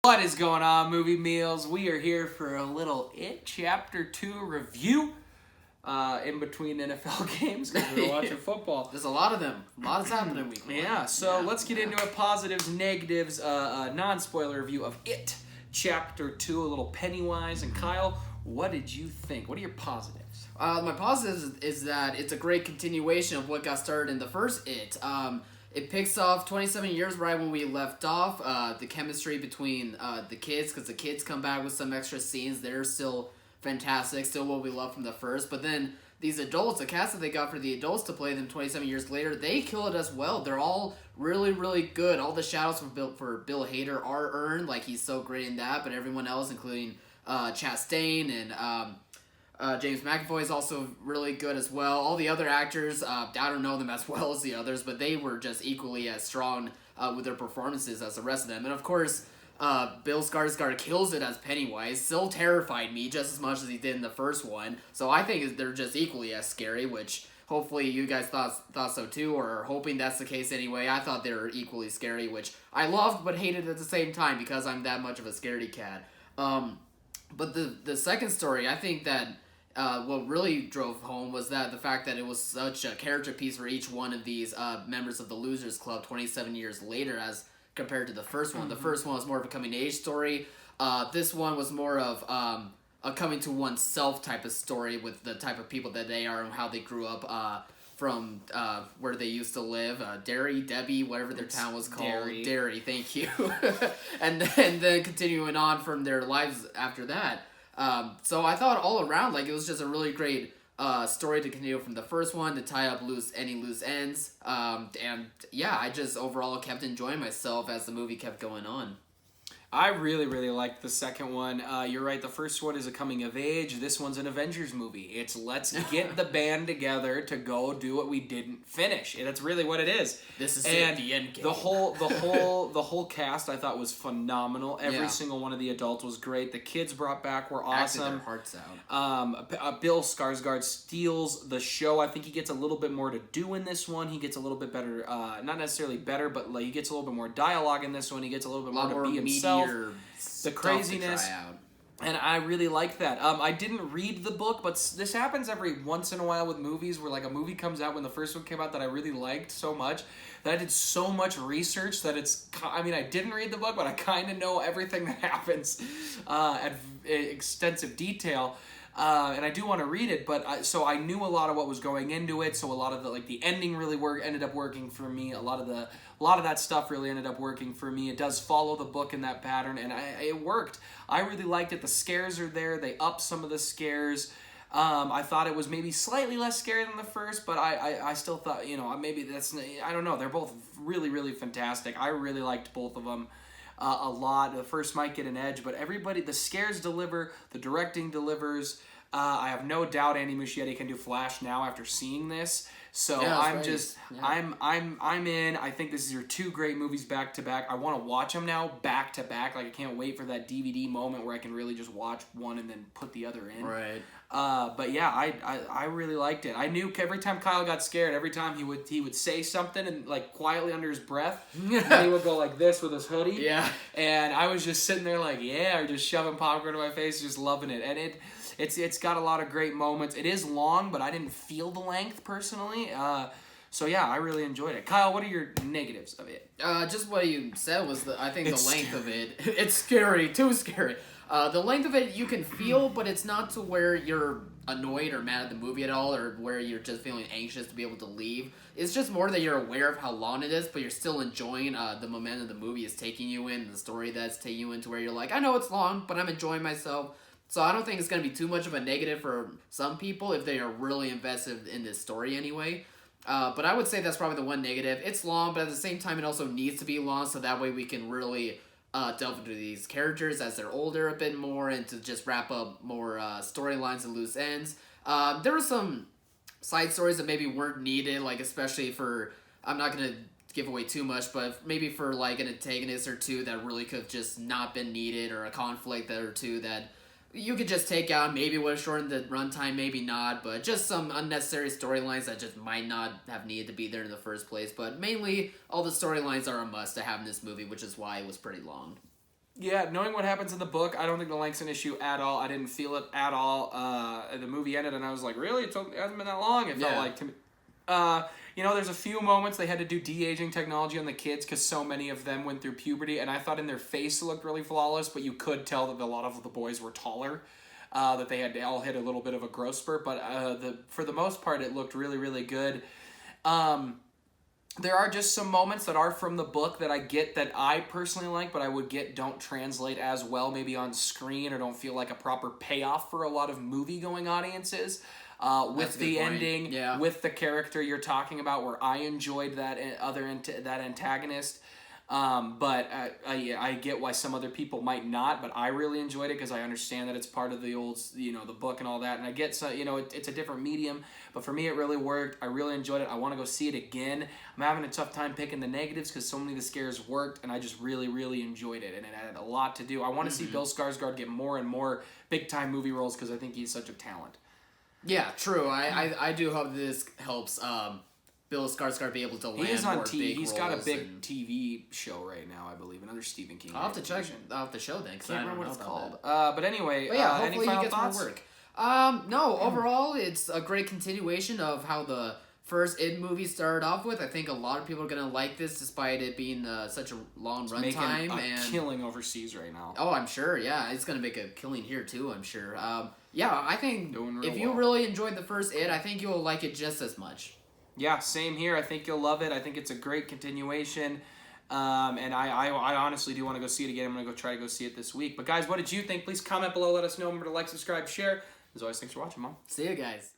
What is going on, Movie Meals? We are here for a little It Chapter 2 review in between NFL games because we're watching football. There's a lot of them. A lot is happening weekly. Yeah, so let's get into it. Positives, negatives, non-spoiler review of It Chapter 2, a little Pennywise. And Kyle, what did you think? What are your positives? My positives is that it's a great continuation of what got started in the first It. It picks off 27 years right when we left off. The chemistry between the kids, because the kids come back with some extra scenes. They're still fantastic, still what we love from the first. But then these adults, the cast that they got for the adults to play them 27 years later, they kill it as well. They're all really, really good. All the shout-outs for Bill Hader are earned. Like, he's so great in that. But everyone else, including Chastain and James McAvoy is also really good as well. All the other actors, I don't know them as well as the others, but they were just equally as strong with their performances as the rest of them. And of course, Bill Skarsgård kills it as Pennywise. Still terrified me just as much as he did in the first one. So I think they're just equally as scary, which hopefully you guys thought so too, or are hoping that's the case anyway. I thought they were equally scary, which I loved but hated at the same time because I'm that much of a scaredy cat. But the second story, I think that what really drove home was that the fact that it was such a character piece for each one of these members of the Losers Club 27 years later as compared to the first one. Mm-hmm. The first one was more of a coming-age story. This one was more of a coming-to-oneself type of story with the type of people that they are and how they grew up from where they used to live. Derry, Debbie, whatever their town was called. Derry, thank you. and then continuing on from their lives after that. So I thought all around, like, it was just a really great story to continue from the first one, to tie up any loose ends. And yeah, I just overall kept enjoying myself as the movie kept going on. I really, really liked the second one. You're right, the first one is a coming of age. This one's an Avengers movie. It's let's get the band together to go do what we didn't finish. And that's really what it is. This is and the end game. The whole cast I thought was phenomenal. Every single one of the adults was great. The kids brought back were awesome. Acted their hearts out. Bill Skarsgård steals the show. I think he gets a little bit more to do in this one. He gets a little bit better, not necessarily better, but like he gets a little bit more dialogue in this one. He gets a little bit more to be himself. The craziness, and I really like that. I didn't read the book, but this happens every once in a while with movies where like a movie comes out when the first one came out that I really liked so much that I did so much research that I didn't read the book, but I kind of know everything that happens at extensive detail. And I do want to read it, but so I knew a lot of what was going into it. So a lot of the ending really ended up working for me. A lot of that stuff really ended up working for me. It does follow the book in that pattern, and it worked. I really liked it. The scares are there. They up some of the scares. I thought it was maybe slightly less scary than the first, but I still thought, maybe that's, I don't know. They're both really, really fantastic. I really liked both of them. A lot. The first might get an edge, but the scares deliver, the directing delivers. I have no doubt Andy Muschietti can do Flash now after seeing this. So I'm in. I think this is your two great movies back to back. I want to watch them now back to back. Like I can't wait for that DVD moment where I can really just watch one and then put the other in. Right. But yeah, I really liked it. I knew every time Kyle got scared, every time he would say something and like quietly under his breath, and he would go like this with his hoodie. Yeah. And I was just sitting there like, yeah, or just shoving popcorn in my face, just loving it. And it's got a lot of great moments. It is long, but I didn't feel the length personally. So yeah, I really enjoyed it. Kyle, what are your negatives of it? Just what you said was the length of it. It's scary, too scary. The length of it you can feel, but it's not to where you're annoyed or mad at the movie at all, or where you're just feeling anxious to be able to leave. It's just more that you're aware of how long it is, but you're still enjoying the momentum the movie is taking you in, the story that's taking you into where you're like, I know it's long, but I'm enjoying myself. So I don't think it's going to be too much of a negative for some people if they are really invested in this story anyway. But I would say that's probably the one negative. It's long, but at the same time it also needs to be long so that way we can really delve into these characters as they're older a bit more and to just wrap up more storylines and loose ends. There were some side stories that maybe weren't needed, like especially for, I'm not going to give away too much, but maybe for like an antagonist or two that really could have just not been needed, or a conflict or two that you could just take out. Maybe would have shortened the runtime, maybe not, but just some unnecessary storylines that just might not have needed to be there in the first place. But mainly, all the storylines are a must to have in this movie, which is why it was pretty long. Yeah, knowing what happens in the book, I don't think the length's an issue at all. I didn't feel it at all. The movie ended, and I was like, really? It hasn't been that long? It felt like to me. There's a few moments they had to do de-aging technology on the kids because so many of them went through puberty, and I thought in their face it looked really flawless, but you could tell that a lot of the boys were taller, that they had all hit a little bit of a growth spurt, but for the most part, it looked really, really good. There are just some moments that are from the book that I get that I personally like, but I would get don't translate as well maybe on screen or don't feel like a proper payoff for a lot of movie-going audiences. With the ending, with the character you're talking about, where I enjoyed that that antagonist. But I get why some other people might not, but I really enjoyed it because I understand that it's part of the old, the book and all that, and I get it's a different medium, but for me it really worked. I really enjoyed it. I want to go see it again. I'm having a tough time picking the negatives because so many of the scares worked, and I just really, really enjoyed it, and it had a lot to do. I want to see Bill Skarsgård get more and more big-time movie roles because I think he's such a talent. Yeah, true. I do hope this helps Bill Skarsgård be able to land He's on more big He's got a big and... TV show right now, I believe, another Stephen King. I'll have to check out the show then. Can't remember what it's called. But anyway, hopefully any final he gets thoughts? more work. No, overall, it's a great continuation of how the first It movie started off with. I think a lot of people are going to like this despite it being such a long runtime. And killing overseas right now. Oh, I'm sure, yeah. It's going to make a killing here, too, I'm sure. Yeah, I think if you well. really enjoyed the first It, I think you'll like it just as much. Yeah, same here. I think you'll love it. I think it's a great continuation. And I honestly do want to go see it again. I'm going to try to go see it this week. But guys, what did you think? Please comment below. Let us know. Remember to like, subscribe, share. As always, thanks for watching, Mom. See you guys.